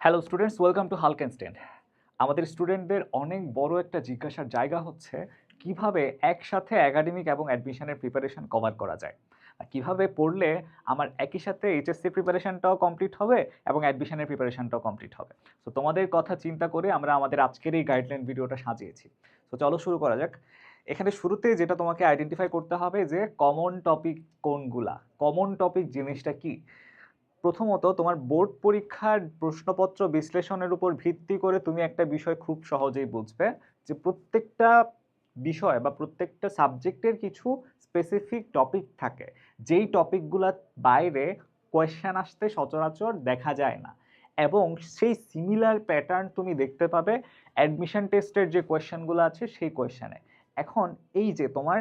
Hello students, welcome to Halkenstein. আমাদের স্টুডেন্টদের অনেক বড় একটা জিজ্ঞাসার জায়গা হচ্ছে কিভাবে একসাথে একাডেমিক এবং অ্যাডমিশনের প্রিপারেশন কভার করা যায়। কিভাবে পড়লে আমার একই সাথে এইচএসসি প্রিপারেশনটাও কমপ্লিট হবে এবং অ্যাডমিশনের প্রিপারেশনটাও কমপ্লিট হবে। সো তোমাদের কথা চিন্তা করে আমরা আমাদের আজকের এই গাইডলাইন ভিডিওটা সাজিয়েছি। সো চলো শুরু করা যাক। এখানে শুরুতে যেটা তোমাকে আইডেন্টিফাই করতে হবে যে কমন টপিক কোনগুলা। কমন টপিক জিনিসটা কি? প্রথমত তোমার বোর্ড পরীক্ষার প্রশ্নপত্র বিশ্লেষণের উপর ভিত্তি করে তুমি একটা বিষয় খুব সহজেই বুঝবে যে প্রত্যেকটা বিষয় বা প্রত্যেকটা সাবজেক্টের কিছু স্পেসিফিক টপিক থাকে, যেই টপিকগুলোর বাইরে কোয়েশ্চেন আসতে সচরাচর দেখা যায় না, এবং সেই সিমিলার প্যাটার্ন তুমি দেখতে পাবে অ্যাডমিশন টেস্টের যে কোয়েশ্চেনগুলো আছে সেই কোয়েশ্চেনে। এখন এই যে তোমার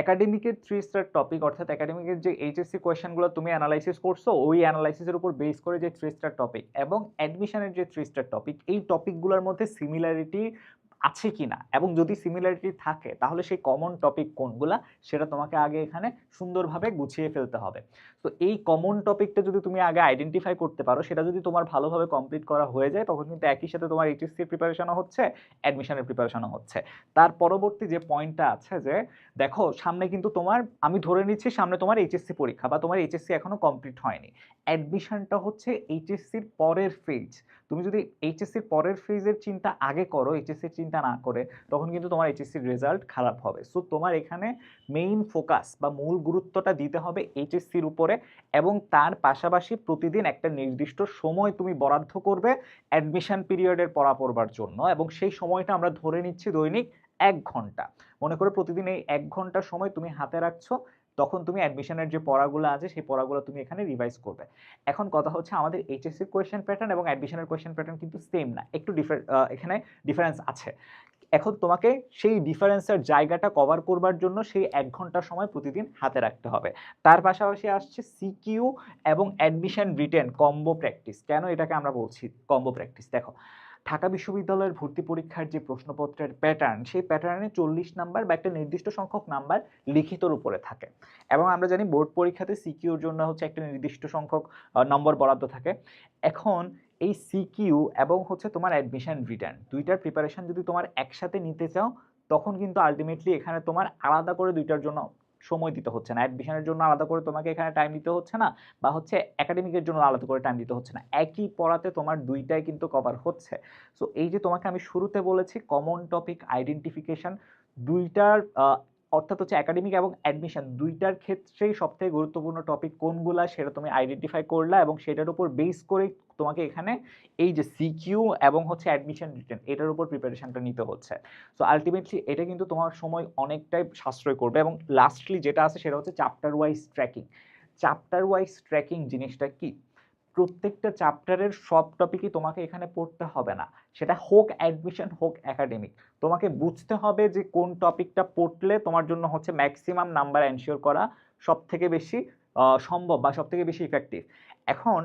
একাডেমিকের 3 স্টার টপিক, অর্থাৎ একাডেমিকের যে এইচএসসি কোয়েশ্চেনগুলো তুমি অ্যানালাইসিস করছো, ওই অ্যানালাইসিসের উপর বেস করে যে 3 স্টার টপিক এবং অ্যাডমিশনের যে 3 স্টার টপিক, এই টপিকগুলোর মধ্যে সিমিলারিটি আছে কিনা, এবং যদি সিমিলারিটি থাকে তাহলে সেই কমন টপিক কোনগুলা সেটা তোমাকে আগে এখানে সুন্দরভাবে গুছিয়ে ফেলতে হবে। তো এই কমন টপিকটা যদি তুমি আগে আইডেন্টিফাই করতে পারো, সেটা যদি তোমার ভালোভাবে কমপ্লিট করা হয়ে যায়, তখন কিন্তু একই সাথে তোমার এইচএসসি প্রিপারেশনও হচ্ছে, অ্যাডমিশনের প্রিপারেশনও হচ্ছে। তার পরবর্তী যে পয়েন্টটা আছে যে দেখো সামনে কিন্তু তোমার, আমি ধরে নিচ্ছি সামনে তোমার এইচএসসি পরীক্ষা বা তোমার এইচএসসি এখনো কমপ্লিট হয়নি। অ্যাডমিশনটা হচ্ছে এইচএসসির পরের ফেজ। তুমি যদি এইচএসসির পরের ফেজের চিন্তা আগে করো, এইচএসসির চিন্তা না করে, তখন কিন্তু তোমার এইচএসসির রেজাল্ট খারাপ হবে। সো তোমার এখানে মেইন ফোকাস বা মূল গুরুত্বটা দিতে হবে এইচএসসির উপরে, এবং তার পাশাপাশি প্রতিদিন একটা নির্দিষ্ট সময় তুমি বরাদ্দ করবে অ্যাডমিশন পিরিয়ডের পড়া পড়বার জন্য, এবং সেই সময়টা আমরা ধরে নিচ্ছি দৈনিক 1 ঘন্টা। মনে করো প্রতিদিন এই 1 ঘন্টা সময় তুমি হাতে রাখছো, তখন তুমি অ্যাডমিশনের যে পড়াগুলো আছে সেই পড়াগুলো তুমি এখানে রিভাইজ করবে। এখন কথা হচ্ছে আমাদের এইচএসসি কোয়েশ্চেন প্যাটার্ন এবং অ্যাডমিশনের কোয়েশ্চেন প্যাটার্ন কিন্তু সেম না, একটু এখানে ডিফারেন্স আছে। এখন তোমাকে সেই ডিফারেন্সের জায়গাটা কভার করবার জন্য সেই 1 ঘন্টা সময় প্রতিদিন হাতে রাখতে হবে। তার পাশাপাশি আসছে সিকিউ এবং অ্যাডমিশন রিটেন কম্বো প্র্যাকটিস। কেন এটাকে আমরা বলছি কম্বো প্র্যাকটিস? দেখো, ঢাকা বিশ্ববিদ্যালয়ের ভর্তি পরীক্ষার যে প্রশ্নপত্রের প্যাটার্ন, সেই প্যাটার্নে 40 নাম্বার বা একটা নির্দিষ্ট সংখ্যক নাম্বার লিখিতর উপরে থাকে, এবং আমরা জানি বোর্ড পরীক্ষাতে সিকিউর জন্য হচ্ছে একটা নির্দিষ্ট সংখ্যক নম্বর বরাদ্দ থাকে। এখন এই সিকিউ এবং হচ্ছে তোমার অ্যাডমিশন রিটার্ন, দুইটার প্রিপারেশন যদি তোমার একসাথে নিতে চাও, তখন কিন্তু আলটিমেটলি এখানে তোমার আলাদা করে দুইটার জন্য সময় দিতে হচ্ছে না। অ্যাডমিশনের জন্য আলাদা করে তোমাকে এখানে টাইম দিতে হচ্ছে না, বা হচ্ছে একাডেমিকের জন্য আলাদা করে টাইম দিতে হচ্ছে না, একই পড়াতে তোমার দুইটাই কিন্তু কভার হচ্ছে। সো এই যে তোমাকে আমি শুরুতে বলেছি কমন টপিক আইডেন্টিফিকেশন, দুইটার অর্থাৎ হচ্ছে একাডেমিক এবং অ্যাডমিশন দুইটার ক্ষেত্রেই সবথেকে গুরুত্বপূর্ণ টপিক কোনগুলা সেটা তুমি আইডেন্টিফাই করলা, এবং সেটার উপর বেস করে তোমাকে এখানে এই যে সিকিউ এবং হচ্ছে অ্যাডমিশন রিটেন, এটার উপর প্রিপারেশনটা নিতে হচ্ছে। সো আলটিমেটলি এটা কিন্তু তোমার সময় অনেকটাই সাশ্রয় করবে। এবং লাস্টলি যেটা আছে সেটা হচ্ছে chapter wise tracking. Chapter wise tracking জিনিসটা কি? প্রত্যেকটা চ্যাপ্টারের সব টপিকই তোমাকে এখানে পড়তে হবে না, সেটা হোক অ্যাডমিশন হোক একাডেমিক। তোমাকে বুঝতে হবে যে কোন টপিকটা পড়লে তোমার জন্য হচ্ছে ম্যাক্সিমাম নাম্বার এনশিওর করা সব থেকে বেশি সম্ভব বা সব থেকে বেশি ইফেক্টিভ। এখন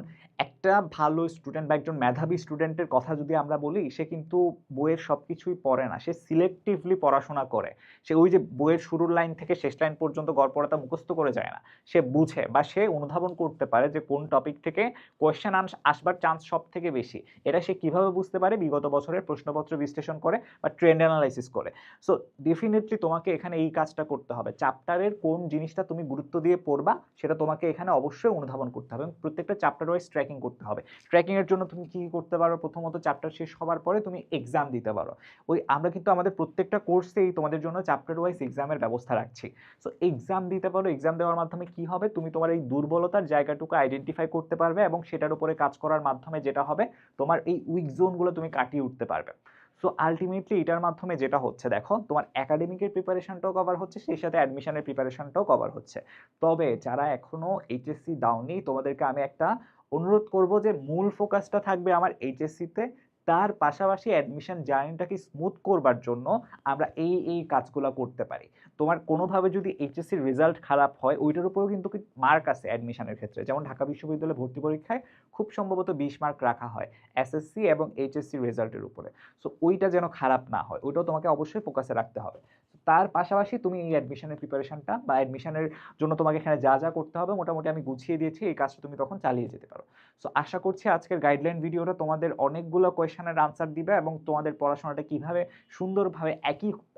একটা ভালো স্টুডেন্ট বা একজন মেধাবী স্টুডেন্টের কথা যদি আমরা বলি, সে কিন্তু বইয়ের সব কিছুই পড়ে না, সে সিলেক্টিভলি পড়াশোনা করে। সে ওই যে বইয়ের শুরুর লাইন থেকে শেষ লাইন পর্যন্ত গড়পড়তা মুখস্থ করে যায় না, সে বুঝে বা সে অনুধাবন করতে পারে যে কোন টপিক থেকে কোয়েশ্চেন আসবার চান্স সব থেকে বেশি। এটা সে কিভাবে বুঝতে পারে? বিগত বছরের প্রশ্নপত্র বিশ্লেষণ করে বা ট্রেন্ড অ্যানালাইসিস করে। সো ডেফিনেটলি তোমাকে এখানে এই কাজটা করতে হবে, চ্যাপ্টারের কোন জিনিসটা তুমি গুরুত্ব দিয়ে পড়বা সেটা তোমাকে এখানে অবশ্যই অনুধাবন করতে হবে, এবং প্রত্যেকটা চ্যাপ্টার ওয়াইজ ট্র্যাকিং করতে হবে। ট্র্যাকিং এর জন্য তুমি কি করতে পারো? প্রথমত চ্যাপ্টার শেষ হওয়ার পরে তুমি এক্সাম দিতে পারো। ওই আমরা কিন্তু আমাদের প্রত্যেকটা কোর্সেই তোমাদের জন্য চ্যাপ্টার ওয়াইজ এক্সামের ব্যবস্থা রাখছি। সো এক্সাম দিতে পারো। এক্সাম দেওয়ার মাধ্যমে কি হবে? তুমি তোমার এই দুর্বলতার জায়গাটুকু আইডেন্টিফাই করতে পারবে, এবং সেটার উপরে কাজ করার মাধ্যমে যেটা হবে, তোমার এই উইক জোনগুলো তুমি কাটিয়ে উঠতে পারবে। সো আলটিমেটলি এটার মাধ্যমে যেটা হচ্ছে, দেখো তোমার একাডেমিকের প্রিপারেশনটাও কভার হচ্ছে, সেই সাথে অ্যাডমিশনের প্রিপারেশনটাও কভার হচ্ছে। তবে যারা এখনো এইচএসসি দাওনি, তোমাদেরকে আমি একটা অনুরোধ করব যে মূল ফোকাসটা থাকবে আমার এইচএসসিতে। তার পাশাপাশি অ্যাডমিশন জার্নিটাকে স্মুথ করবার জন্য আমরা এই কাজগুলো করতে পারি। তোমার কোনোভাবে যদি এইচএসসির রেজাল্ট খারাপ হয়, ওইটার উপরেও কিন্তু মার্ক আছে অ্যাডমিশনের ক্ষেত্রে। যেমন ঢাকা বিশ্ববিদ্যালয়ে ভর্তি পরীক্ষায় খুব সম্ভবত 20 মার্ক রাখা হয় এসএসসি এবং এইচএসসি রেজাল্টের উপরে। সো ওইটা যেন খারাপ না হয়, ওইটাও তোমাকে অবশ্যই ফোকাসে রাখতে হবে। তার পাশাপাশি তুমি এই অ্যাডমিশনের প্রিপারেশনটা বা অ্যাডমিশনের জন্য তোমাকে এখানে যা যা করতে হবে মোটামুটি আমি গুছিয়ে দিয়েছি, এই কাজটা তুমি তখন চালিয়ে যেতে পারো। সো আশা করছি আজকের গাইডলাইন ভিডিওটা তোমাদের অনেকগুলো কোয়েশ্চেনের আনসার দিবে এবং তোমাদের পড়াশোনাটা কিভাবে সুন্দরভাবে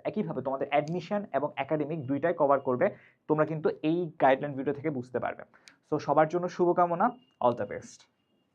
একইভাবে তোমাদের অ্যাডমিশন এবং একাডেমিক দুইটাই কভার করবে তোমরা কিন্তু এই গাইডলাইন ভিডিও থেকে বুঝতে পারবে। সো সবার জন্য শুভকামনা, অল দ্য বেস্ট।